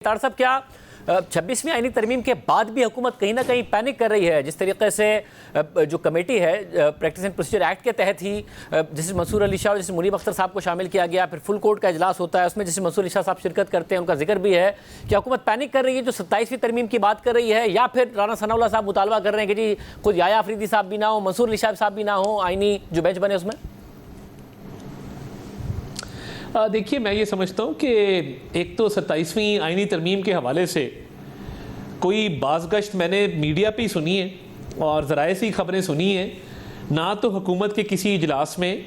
तार साहब, क्या 26वीं आईनी तरमीम के बाद भी हुकूमत कहीं ना कहीं पैनिक कर रही है? जिस तरीके से जो कमेटी है प्रैक्टिस एंड प्रोसीजर एक्ट के तहत ही जैसे मंसूर अली शाह और जैसे मुनीब अख्तर साहब को शामिल किया गया, फिर फुल कोर्ट का इजलास होता है, उसमें जैसे मंसूर अली शाह साहब शिरकत करते हैं, उनका जिक्र भी है। क्या हुकूमत पैनिक कर रही है जो 27वीं तरमीम की बात कर रही है, या फिर राना सनाउल्लाह साहब मुतालबा कर रहे हैं कि जी खुद याया अफरीदी साहब भी ना हो, मंसूर अली शाह साहब भी ना हो, आईनी जो बेंच बने उसमें? देखिए, मैं ये समझता हूँ कि एक तो 27वीं आईनी तरमीम के हवाले से कोई बाज़गश्त मैंने मीडिया पे ही सुनी है और ज़राए से ही ख़बरें सुनी हैं, ना तो हुकूमत के किसी इजलास में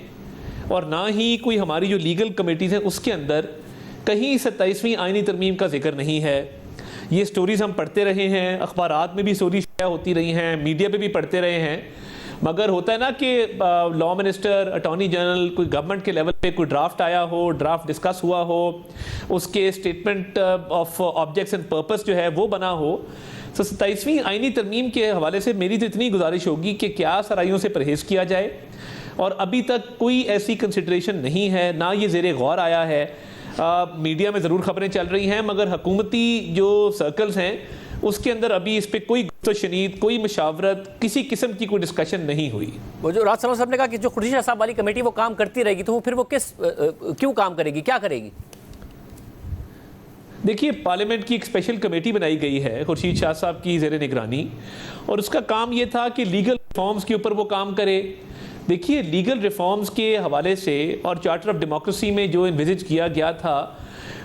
और ना ही कोई हमारी जो लीगल कमेटीज़ हैं उसके अंदर कहीं 27वीं आईनी तरमीम का जिक्र नहीं है। ये स्टोरीज़ हम पढ़ते रहे हैं, अखबारात में भी स्टोरी शाया होती रही हैं, मीडिया पे भी पढ़ते रहे हैं, मगर होता है ना कि लॉ मिनिस्टर, अटॉर्नी जनरल, कोई गवर्नमेंट के लेवल पे कोई ड्राफ्ट आया हो, ड्राफ्ट डिस्कस हुआ हो, उसके statement of objects and purpose जो है वो बना हो। तो 27वीं आईनी तरमीम के हवाले से मेरी तो इतनी गुजारिश होगी कि क्या सराइयों से परहेज़ किया जाए, और अभी तक कोई ऐसी कंसिडरेशन नहीं है, ना ये ज़ेरे गौर आया है। मीडिया में ज़रूर ख़बरें चल रही हैं, मगर हुकूमती जो सर्कल्स हैं उसके अंदर अभी इस पर कोई शनीद, कोई मशावरत, किसी किस्म की कोई डिस्कशन नहीं हुई। वो जो राज सलाम साहब ने कहा कि जो खुर्शीद शाह साहब वाली कमेटी वो काम करती रहेगी, तो वो फिर वो क्यों काम करेगी, क्या करेगी? देखिए, पार्लियामेंट की एक स्पेशल कमेटी बनाई गई है खुर्शीद शाह साहब की ज़ेरे निगरानी, और उसका काम ये था कि लीगल रिफॉर्म्स के ऊपर वो काम करे। देखिए, लीगल रिफॉर्म्स के हवाले से और चार्टर ऑफ डेमोक्रेसी में जो इन्विजिट किया गया था,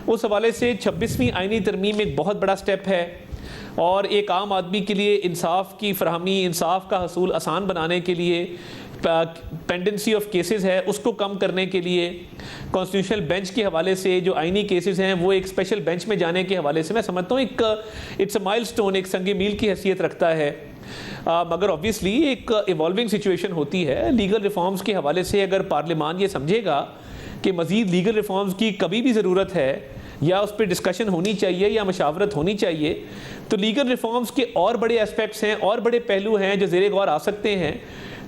उस हवाले से 26वीं आईनी तरमीम एक बहुत बड़ा स्टेप है, और एक आम आदमी के लिए इंसाफ की फरहमी, इंसाफ का हसूल आसान बनाने के लिए, पेंडेंसी ऑफ केसेस है उसको कम करने के लिए, कॉन्स्टिट्यूशनल बेंच के हवाले से जो आईनी केसेस हैं वो एक स्पेशल बेंच में जाने के हवाले से मैं समझता हूँ एक इट्स अ माइलस्टोन, एक संग मील की हैसियत रखता है। मगर ऑब्वियसली एक इवॉल्विंग सिचुएशन होती है। लीगल रिफॉर्म्स के हवाले से अगर पार्लियामान ये समझेगा कि मज़ीद लीगल रिफॉर्म्स की कभी भी ज़रूरत है, या उस पर डिस्कशन होनी चाहिए, या मशावरत होनी चाहिए, तो लीगल रिफॉर्म्स के और बड़े एस्पेक्ट्स हैं और बड़े पहलू हैं जो ज़ेरे गौर आ सकते हैं।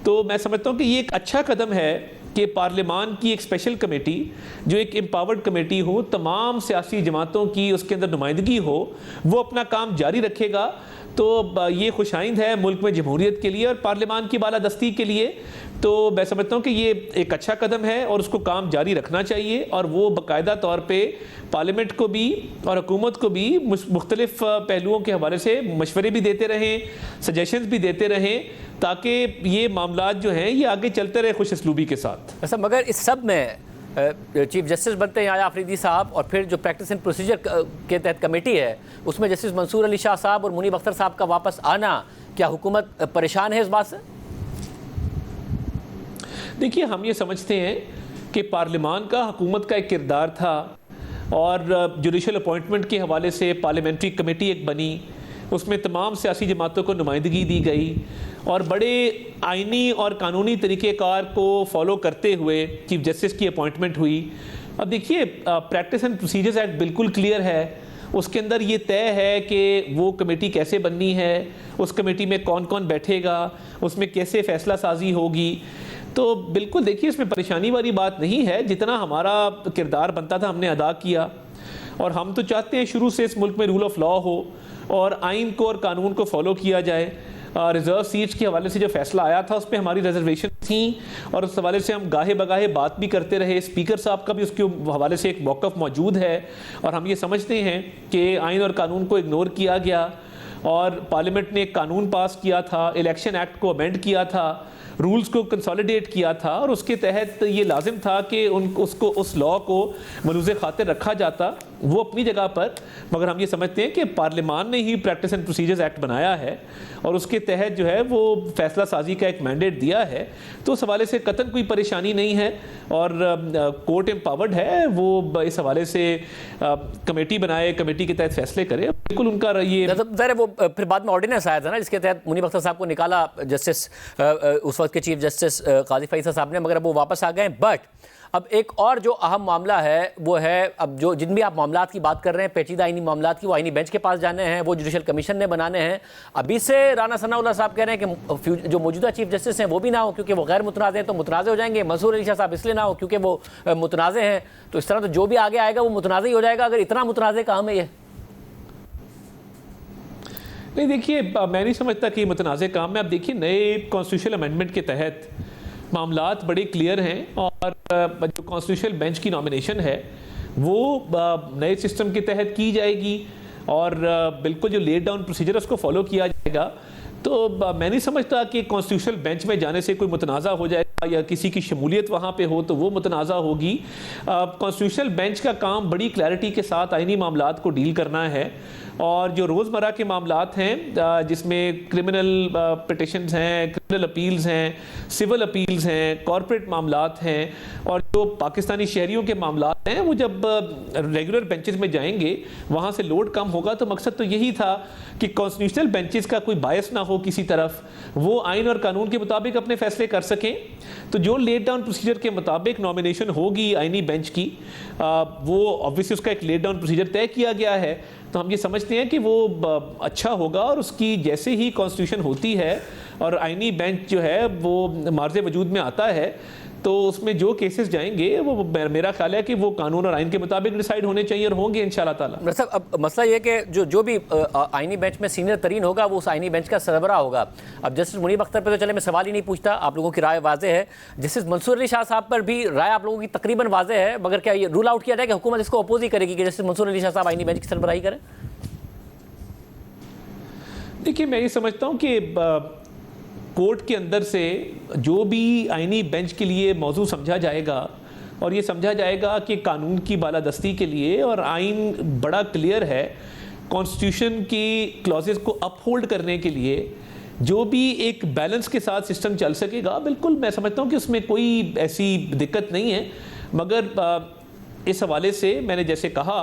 तो मैं समझता हूँ कि ये एक अच्छा कदम है कि पार्लियामान की एक स्पेशल कमेटी, जो एक एम्पावर्ड कमेटी हो, तमाम सियासी जमातों की उसके अंदर नुमाइंदगी हो, वो अपना काम जारी रखेगा। तो ये खुशाइंद है मुल्क में जमहूरियत के लिए और पार्लियामान की बालादस्ती के लिए। तो मैं समझता हूँ कि ये एक अच्छा कदम है और उसको काम जारी रखना चाहिए, और वो बाकायदा तौर पे पार्लियामेंट को भी और हुकूमत को भी मुख्तलिफ पहलुओं के हवाले से मशवरे भी देते रहें, सजेशंस भी देते रहें, ताकि ये मामलात जो हैं ये आगे चलते रहे खुश असलूबी के साथ। ऐसा, मगर इस सब में चीफ जस्टिस बनते हैं याया अफरीदी साहब, और फिर जो प्रैक्टिस एंड प्रोसीजर के तहत कमेटी है उसमें जस्टिस मंसूर अली शाह साहब और मुनीब अख्तर साहब का वापस आना, क्या हुकूमत परेशान है इस बात से? देखिए, हम ये समझते हैं कि पार्लियामान का हुकूमत का एक किरदार था, और जुडिशल अपॉइंटमेंट के हवाले से पार्लियामेंट्री कमेटी एक बनी, उसमें तमाम सियासी जमातों को नुमाइंदगी दी गई, और बड़े आइनी और कानूनी तरीक़ेकार को फॉलो करते हुए चीफ जस्टिस की अपॉइंटमेंट हुई। अब देखिए, प्रैक्टिस एंड प्रोसीजर्स एक्ट बिल्कुल क्लियर है, उसके अंदर ये तय है कि वो कमेटी कैसे बननी है, उस कमेटी में कौन कौन बैठेगा, उसमें कैसे फ़ैसला साजी होगी। तो बिल्कुल देखिए, इसमें परेशानी वाली बात नहीं है। जितना हमारा किरदार बनता था हमने अदा किया, और हम तो चाहते हैं शुरू से इस मुल्क में रूल ऑफ लॉ हो और आइन को और कानून को फॉलो किया जाए। रिजर्व सीट्स के हवाले से जो फैसला आया था उस पर हमारी रिजर्वेशन थी, और उस हवाले से हम गाहे बगाहे बात भी करते रहे। स्पीकर साहब का भी उसके हवाले से एक मौक़िफ़ मौजूद है, और हम ये समझते हैं कि आइन और कानून को इग्नोर किया गया, और पार्लियामेंट ने एक कानून पास किया था, इलेक्शन एक्ट को अमेंड किया था, रूल्स को कंसोलिडेट किया था, और उसके तहत ये लाजिम था कि उसको उस लॉ को मलूज़े खातिर रखा जाता, वो अपनी जगह पर। मगर हम ये समझते हैं कि पार्लियामान ने ही प्रैक्टिस एंड प्रोसीजर्स एक्ट बनाया है, और उसके तहत जो है वो फैसला साजी का एक मैंडेट दिया है, तो उस हवाले से कतई कोई परेशानी नहीं है, और कोर्ट एम्पावर्ड है, वो इस हवाले से कमेटी बनाए, कमेटी के तहत फैसले करे, बिल्कुल उनका ये ज़रा। वो फिर बाद में ऑर्डिनेंस आया था ना, जिसके तहत मुनीब अख्तर साहब को निकाला जस्टिस उस वक्त के चीफ जस्टिस काजी फैसल साहब ने, मगर अब वो वापस आ गए। बट अब एक और जो अहम मामला है वो है, अब जो जिन भी आप मामलात की बात कर रहे हैं, पेचीदा आईनी मामलात की, वो आईनी बेंच के पास जाने हैं, वो जुडिशल कमीशन ने बनाने हैं। अभी से राना सनाउल्लाह साहब कह रहे हैं कि जो मौजूदा चीफ जस्टिस हैं वो भी ना हो, क्योंकि वो गैर मुतनाज़ हैं, तो मुतनाज़ हो जाएंगे। मंसूर अली शाह साहब इसलिए ना हो क्योंकि वो मुतनाज़ हैं। तो इस तरह तो जो भी आगे आएगा वो मुतनाज़ ही हो जाएगा, अगर इतना मुतनाज़ काम है ये। नहीं देखिए, मैं नहीं समझता कि मुतनाज़ काम है। अब देखिए, नए कॉन्स्टिट्यूशनल अमेंडमेंट के तहत मामलात बड़े क्लियर हैं और जो कॉन्स्टिट्यूशनल बेंच की नॉमिनेशन है वो नए सिस्टम के तहत की जाएगी और बिल्कुल जो लेट डाउन प्रोसीजर है उसको फॉलो किया जाएगा। तो मैं नहीं समझता कि कॉन्स्टिट्यूशनल बेंच में जाने से कोई मुतनाज़ा हो जाएगा या किसी की शमूलियत वहाँ पे हो तो वो मुतनाज़ा होगी। कॉन्स्टिट्यूशनल बेंच का काम बड़ी क्लैरिटी के साथ आइनी मामलात को डील करना है और जो रोज़मर्रा के मामलात हैं जिसमें क्रिमिनल पिटिशंस हैं, क्रिमिनल अपील्स हैं, सिविल अपील्स हैं, कॉर्पोरेट मामलात हैं और जो पाकिस्तानी शहरियों के मामलात हैं, वो जब रेगुलर बेंचेस में जाएंगे वहाँ से लोड कम होगा। तो मकसद तो यही था कि कॉन्स्टिट्यूशनल बेंचेस का कोई बायस ना हो किसी तरफ, वो आइन और कानून के मुताबिक अपने फैसले कर सकें। तो जो लेट डाउन प्रोसीजर के मुताबिक नॉमिनेशन होगी आइनी बेंच की, वो ऑब्वियसली उसका एक लेट डाउन प्रोसीजर तय किया गया है। तो हम ये समझते हैं कि वो अच्छा होगा और उसकी जैसे ही कॉन्स्टिट्यूशन होती है और आइनी बेंच जो है वो मार्ज़े वजूद में आता है तो उसमें जो केसेस जाएंगे वो मेरा ख्याल है कि वो कानून और आइन के मुताबिक डिसाइड होने चाहिए और होंगे इंशाल्लाह ताला। सर, अब मसला ये कि जो भी आइनी बेंच में सीनियर तरीन होगा वो उस आइनी बेंच का सरबराह होगा। अब जस्टिस मुनीब अख्तर पे तो चले मैं सवाल ही नहीं पूछता, आप लोगों की राय वाज़ेह है। जस्टिस मंसूर अली शाह साहब पर भी राय आप लोगों की तकरीबन वाज़ेह है, मगर क्या ये रूल आउट किया जाए कि हुकूमत इसको अपोज ही करेगी कि जस्टिस मंसूर अली शाह साहब आइनी बेंच की सरबराही करें? देखिए, मैं ये समझता हूँ कि कोर्ट के अंदर से जो भी आइनी बेंच के लिए मौजू समझा जाएगा और ये समझा जाएगा कि कानून की बालादस्ती के लिए और आइन बड़ा क्लियर है, कॉन्स्टिट्यूशन की क्लॉजेस को अपहोल्ड करने के लिए जो भी एक बैलेंस के साथ सिस्टम चल सकेगा, बिल्कुल मैं समझता हूँ कि उसमें कोई ऐसी दिक्कत नहीं है। मगर इस हवाले से मैंने जैसे कहा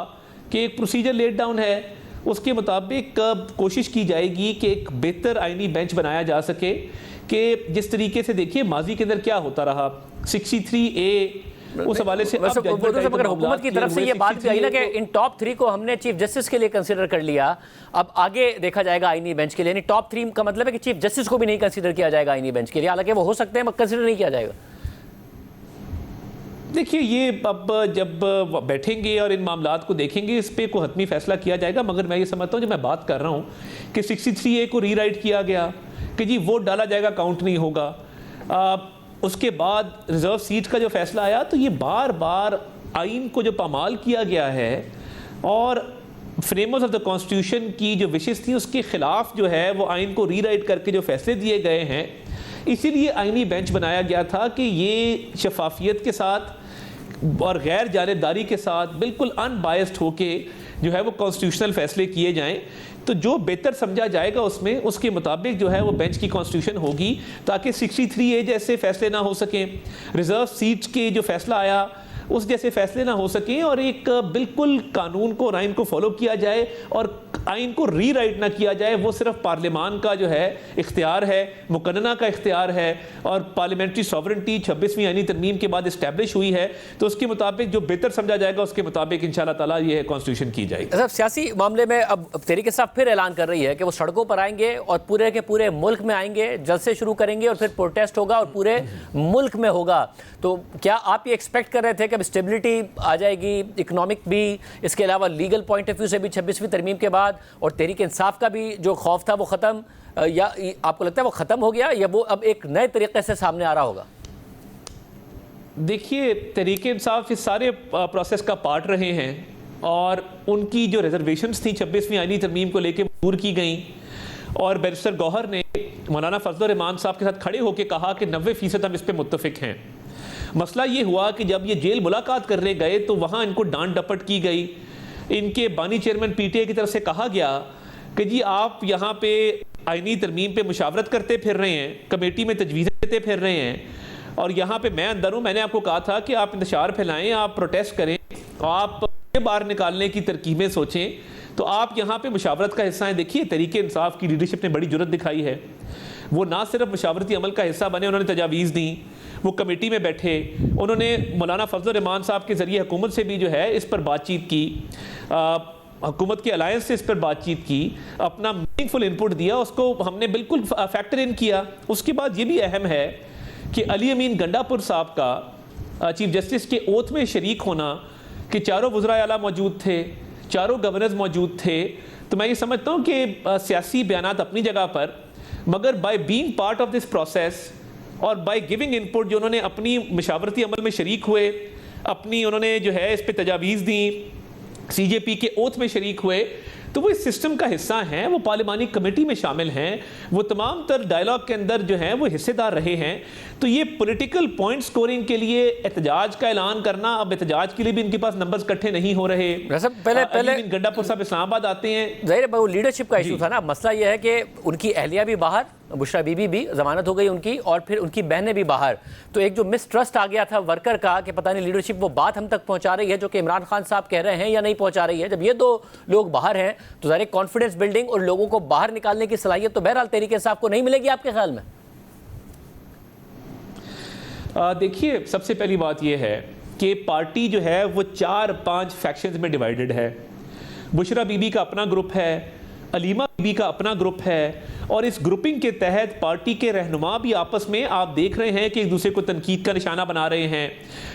कि एक प्रोसीजर लेट डाउन है, उसके मुताबिक कोशिश की जाएगी कि एक बेहतर आइनी बेंच बनाया जा सके कि जिस तरीके से देखिए माजी के अंदर क्या होता रहा 63A उस हवाले से मगर हुकूमत की तरफ से ये बात भी आई ना कि इन टॉप 3 को हमने चीफ जस्टिस के लिए कंसीडर कर लिया, अब आगे देखा जाएगा आइनी बेंच के लिए। यानी टॉप 3 का मतलब है कि चीफ जस्टिस को भी नहीं कंसीडर किया जाएगा आइनी बेंच के लिए, हालांकि वो हो सकते हैं मगर कंसीडर नहीं किया जाएगा। देखिए, ये अब जब बैठेंगे और इन मामलात को देखेंगे इस पर कोई हतमी फैसला किया जाएगा। मगर मैं ये समझता हूँ, जो मैं बात कर रहा हूँ कि 63A को रीराइट किया गया कि जी वोट डाला जाएगा, काउंट नहीं होगा। उसके बाद रिजर्व सीट का जो फैसला आया, तो ये बार बार आइन को जो पामाल किया गया है और फ्रेमर्स ऑफ द कॉन्स्टिट्यूशन की जो विशेष थी उसके खिलाफ जो है वो आइन को रीराइट करके जो फैसले दिए गए हैं, इसीलिए आइनी बेंच बनाया गया था कि ये शफाफियत के साथ और गैर जानिबदारी के साथ बिल्कुल अनबायस्ड होके जो है वो कॉन्स्टिट्यूशनल फैसले किए जाएं। तो जो बेहतर समझा जाएगा उसमें उसके मुताबिक जो है वो बेंच की कॉन्स्टिट्यूशन होगी, ताकि 63A जैसे फैसले ना हो सकें, रिजर्व सीट के जो फैसला आया उस जैसे फैसले ना हो सकें और एक बिल्कुल कानून को और आइन को फॉलो किया जाए और आइन को रीराइट ना किया जाए। वो सिर्फ पार्लियामान का जो है इख्तियार है, मुकन्नना का इख्तियार है और पार्लियामेंट्री सॉवरेंटी 26वीं आइनी तरमीम के बाद इस्टेब्लिश हुई है। तो उसके मुताबिक जो बेहतर समझा जाएगा उसके मुताबिक इंशाल्लाह ताला ये कॉन्स्टिट्यूशन की जाएगी। साहब, सियासी मामले में अब तहरीक इंसाफ फिर ऐलान कर रही है कि वो सड़कों पर आएंगे और पूरे के पूरे मुल्क में आएंगे, जलसे शुरू करेंगे और फिर प्रोटेस्ट होगा और पूरे मुल्क में होगा। तो क्या आप ये एक्सपेक्ट कर रहे थे कि अब स्टेबिलिटी आ जाएगी, इकोनॉमिक भी, इसके अलावा लीगल पॉइंट ऑफ व्यू से भी 26वीं तरमीम के बाद, और तहरीक इंसाफ का भी जो खौफ था वो ख़त्म, या आपको लगता है वो ख़त्म हो गया या वो अब एक नए तरीके से सामने आ रहा होगा? देखिए, तहरीक इंसाफ इस सारे प्रोसेस का पार्ट रहे हैं और उनकी जो रिजर्वेशंस थी 26वीं आइनी तरमीम को लेकर दूर की गई और बैरिस्टर गौहर ने मौलाना फजल रहमान साहब के साथ खड़े होकर कहा कि 90% हम इस पर मुत्तफिक हैं। मसला ये हुआ कि जब ये जेल मुलाकात करने गए तो वहाँ इनको डांट डपट की गई। इनके बानी चेयरमैन PTA की तरफ से कहा गया कि जी आप यहाँ पे आइनी तरमीम पे मुशावरत करते फिर रहे हैं, कमेटी में तजवीज़ें देते फिर रहे हैं और यहाँ पे मैं अंदर हूँ। मैंने आपको कहा था कि आप इंतशार फैलाएं, आप प्रोटेस्ट करें, आप बाहर निकालने की तरकीबें सोचें, तो आप यहाँ पे मुशावरत का हिस्सा हैं। देखिए, तहरीक इंसाफ की लीडरशिप ने बड़ी जुर्रत दिखाई है। वो ना सिर्फ मुशावरती अमल का हिस्सा बने, उन्होंने तजावीज़ दी, वो कमेटी में बैठे, उन्होंने मौलाना फजल रहमान साहब के ज़रिए हुकूमत से भी जो है इस पर बातचीत की, हुकूमत के अलायंस से इस पर बातचीत की, अपना मीनिंगफुल इनपुट दिया, उसको हमने बिल्कुल फैक्टर इन किया। उसके बाद ये भी अहम है कि अली अमीन गंडापुर साहब का चीफ जस्टिस के ओथ में शरीक होना, कि चारों वज़राए आला मौजूद थे, चारों गवर्नर्स मौजूद थे, तो मैं ये समझता हूँ कि सियासी बयानात अपनी जगह पर, मगर by being part of this process और बाय गिविंग इनपुट, जो उन्होंने अपनी मशावरती अमल में शरीक हुए, अपनी उन्होंने जो है इस पर तजावीज़ दी, सीजेपी के ओथ में शरीक हुए, तो वो इस सिस्टम का हिस्सा हैं, वो पार्लिमानी कमेटी में शामिल हैं, वो तमाम तर डायलॉग के अंदर जो हैं वो हिस्सेदार रहे हैं। तो ये पॉलिटिकल पॉइंट स्कोरिंग के लिए एहतजाज का ऐलान करना, अब एहतजाज के लिए भी इनके पास नंबर्स इकट्ठे नहीं हो रहे। पहले गंडापुर साहब इस्लामाबाद आते हैं, जाहिर है वो लीडरशिप का इशू था ना। मसला यह है कि उनकी अहलिया भी बाहर, बुशरा बीबी भी जमानत हो गई उनकी, और फिर उनकी बहनें भी बाहर, तो एक जो मिसट्रस्ट आ गया था वर्कर का कि पता नहीं लीडरशिप वो बात हम तक पहुंचा रही है जो कि इमरान खान साहब कह रहे हैं या नहीं पहुंचा रही है। जब ये दो लोग बाहर हैं तो ज़ाहिर कॉन्फिडेंस बिल्डिंग और लोगों को बाहर निकालने की सलाहियत तो बहरहाल तहरीक इंसाफ को नहीं मिलेगी आपके ख्याल में? देखिए, सबसे पहली बात यह है कि पार्टी जो है वो 4-5 फैक्शंस में डिवाइडेड है। बुशरा बीबी का अपना ग्रुप है, अलीमा बीबी का अपना ग्रुप है, और इस ग्रुपिंग के तहत पार्टी के रहनुमा भी आपस में आप देख रहे हैं कि एक दूसरे को तनकीद का निशाना बना रहे हैं।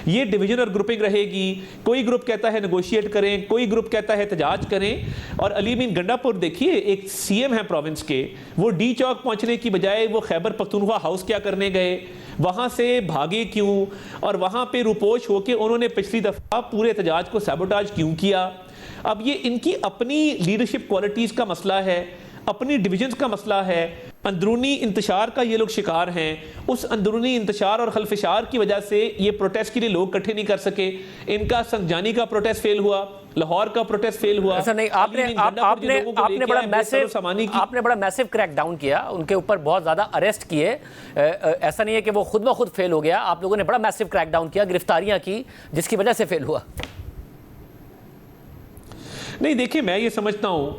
ये डिवीजन और ग्रुपिंग रहेगी। कोई ग्रुप कहता है नेगोशिएट करें, कोई ग्रुप कहता है एहतजाज करें। और अली मीन गंडापुर देखिए, एक सीएम है प्रोविंस के, वो डी चौक पहुंचने की बजाय वो खैबर पख्तूनख्वा हाउस क्या करने गए, वहां से भागे क्यों, और वहां पे रुपोश होकर उन्होंने पिछली दफा पूरे एहतजाज को सैबोटाज क्यों किया। अब ये इनकी अपनी लीडरशिप क्वालिटीज का मसला है, अपनी डिविजन्स का मसला है, अंदरूनी इंतशार का ये लोग शिकार हैं। उस अंदरूनी इंतशार और खलफिशार की वजह से ये प्रोटेस्ट के लिए लोग इकट्ठे नहीं कर सके। इनका संजानी का प्रोटेस्ट फेल हुआ, लाहौर का प्रोटेस्ट फेल हुआ। ऐसा नहीं, आपने बड़ा मैसिव क्रैक डाउन किया, उनके ऊपर बहुत ज्यादा अरेस्ट किए। ऐसा नहीं है कि वो खुद ब खुद फेल हो गया, आप लोगों ने बड़ा मैसिव क्रैक डाउन किया, गिरफ्तारियां की, जिसकी वजह से फेल हुआ। नहीं, देखिए, मैं ये समझता हूं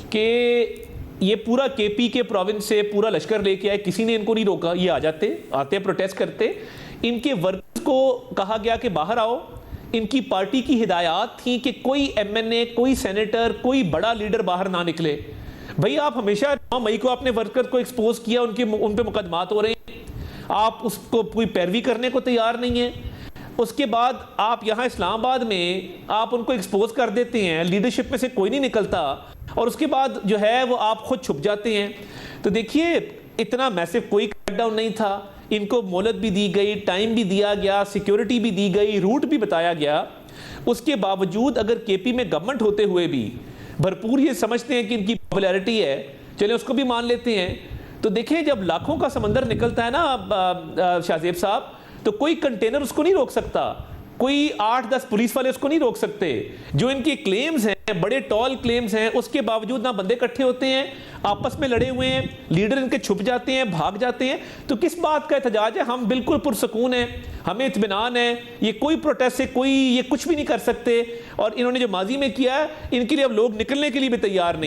कि ये पूरा केपी के प्रोविंस से पूरा लश्कर लेके आए, किसी ने इनको नहीं रोका, ये आते प्रोटेस्ट करते। इनके वर्कर्स को कहा गया कि बाहर आओ। इनकी पार्टी की हिदायत थी कि कोई एमएनए, कोई सेनेटर, कोई बड़ा लीडर बाहर ना निकले। भाई, आप हमेशा 9 मई को अपने वर्कर को एक्सपोज किया, उन पे मुकदमात हो रहे हैं, आप उसको कोई पैरवी करने को तैयार नहीं है। उसके बाद आप यहाँ इस्लामाबाद में आप उनको एक्सपोज कर देते हैं, लीडरशिप में से कोई नहीं निकलता, और उसके बाद जो है वो आप खुद छुप जाते हैं। तो देखिए, इतना मैसिव कोई क्रैकडाउन नहीं था। इनको मोहलत भी दी गई, टाइम भी दिया गया, सिक्योरिटी भी दी गई, रूट भी बताया गया। उसके बावजूद अगर केपी में गवर्नमेंट होते हुए भी भरपूर ये समझते हैं कि इनकी पॉपुलैरिटी है, चले उसको भी मान लेते हैं। तो देखिए, जब लाखों का समंदर निकलता है ना शाहजेब साहब, तो कोई कंटेनर उसको नहीं रोक सकता, कोई 8-10 पुलिस वाले उसको नहीं रोक सकते। जो इनके क्लेम्स हैं, बड़े टॉल क्लेम्स हैं, उसके बावजूद ना बंदे इकट्ठे होते हैं, आपस में लड़े हुए हैं, लीडर इनके छुप जाते हैं, भाग जाते हैं। तो किस बात का एहतजाज है? हम बिल्कुल पुरसकून हैं, हमें इत्मीनान है, ये कोई प्रोटेस्ट से कोई ये कुछ भी नहीं कर सकते। और इन्होंने जो माजी में किया है, इनके लिए अब लोग निकलने के लिए भी तैयार नहीं।